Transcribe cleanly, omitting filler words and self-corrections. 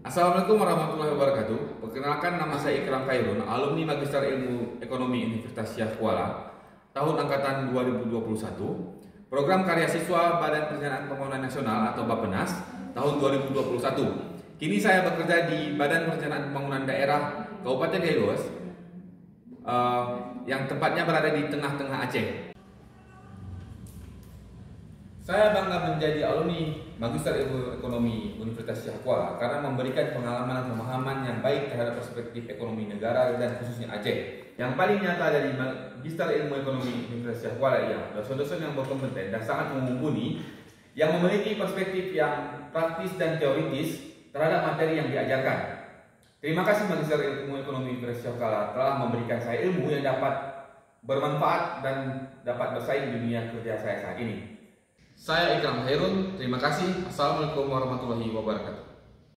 Assalamualaikum warahmatullahi wabarakatuh. Perkenalkan, nama saya Ikram Khairun, alumni Magister Ilmu Ekonomi Universitas Syah Kuala, tahun angkatan 2021, program karya siswa Badan Perencanaan Pembangunan Nasional atau Bappenas tahun 2021. Kini saya bekerja di Badan Perencanaan Pembangunan Daerah Kabupaten Dailuas, yang tempatnya berada di tengah-tengah Aceh. Saya bangga menjadi alumni Magister Ilmu Ekonomi Universitas Syah Kuala karena memberikan pengalaman dan pemahaman yang baik terhadap perspektif ekonomi negara dan khususnya Aceh. Yang paling nyata dari Magister Ilmu Ekonomi Universitas Syah Kuala ialah dosen-dosen yang berkompeten dan sangat mumpuni, yang memiliki perspektif yang praktis dan teoritis terhadap materi yang diajarkan. Terima kasih Magister Ilmu Ekonomi Universitas Syah Kuala telah memberikan saya ilmu yang dapat bermanfaat dan dapat bersaing di dunia kerja saya saat ini. Saya Ikram Khairun, terima kasih. Assalamualaikum warahmatullahi wabarakatuh.